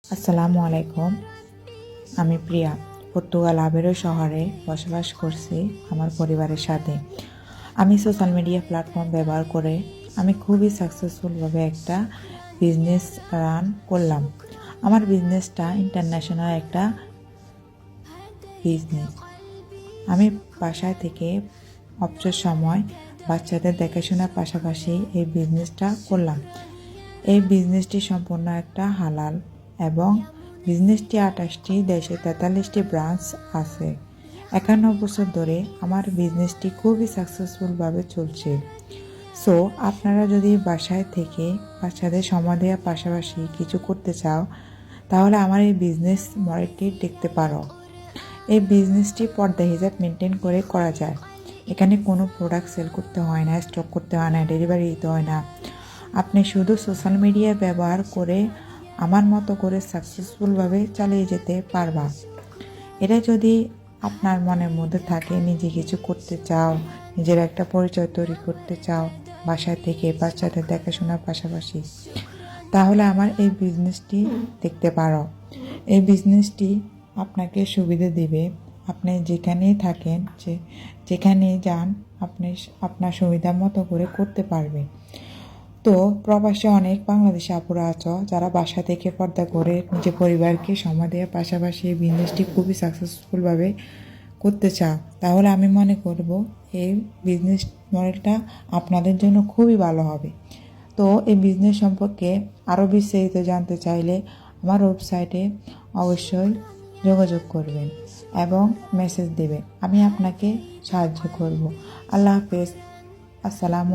আসসালামু আলাইকুম। আমি প্রিয়া পর্তুগাল আবেরো শহরে বসবাস করছি আমার পরিবারের সাথে। আমি সোশ্যাল মিডিয়া প্ল্যাটফর্ম ব্যবহার করে আমি খুবই সাকসেসফুলভাবে একটা বিজনেস রান করলাম। আমার বিজনেসটা ইন্টারন্যাশনাল একটা বিজনেস। আমি বাসায় থেকে অবসর সময় বাচ্চাদের দেখাশোনার পাশাপাশি এই বিজনেসটা করলাম। এই বিজনেসটি সম্পূর্ণ একটা হালাল এবং বিজনেসটি 28টি দেশে 43টি ব্রাঞ্চ আছে। 51 বছর ধরে আমার বিজনেসটি খুবই সাকসেসফুলভাবে চলছে। সো আপনারা যদি বাসায় থেকে বাচ্চাদের সময় দেওয়ার পাশাপাশি কিছু করতে চাও তাহলে আমার এই বিজনেস মডেলটি দেখতে পারো। এই বিজনেসটি পর্দা হিসাব মেনটেন করে করা যায়। এখানে কোনো প্রোডাক্ট সেল করতে হয় না, স্টক করতে হয় না, ডেলিভারি দিতে হয় না। আপনি শুধু সোশ্যাল মিডিয়া ব্যবহার করে আমার মতো করে সাকসেসফুলভাবে চালিয়ে যেতে পারবা। এটা যদি আপনার মনের মধ্যে থাকে, নিজে কিছু করতে চাও, নিজের একটা পরিচয় তৈরি করতে চাও বাসায় থেকে বাচ্চাদের দেখাশোনার পাশাপাশি, তাহলে আমার এই বিজনেসটি দেখতে পারো। এই বিজনেসটি আপনাকে সুবিধা দিবে। আপনি যেখানেই থাকেন, যেখানেই যান, আপনি আপনার সুবিধা মতো করে করতে পারবেন। তো প্রবাসে অনেক বাংলাদেশি আপুরা আছো যারা বাসা থেকে পর্দা করে নিজের পরিবারকে সময় দেওয়ার পাশাপাশি এই বিজনেসটি খুবই সাকসেসফুলভাবে করতে চাও, তাহলে আমি মনে করব এই বিজনেস মডেলটা আপনাদের জন্য খুবই ভালো হবে। তো এই বিজনেস সম্পর্কে আরও বিস্তারিত জানতে চাইলে আমার ওয়েবসাইটে অবশ্যই যোগাযোগ করবেন এবং মেসেজ দেবেন। আমি আপনাকে সাহায্য করব। আল্লাহ হাফেজ। আসসালামু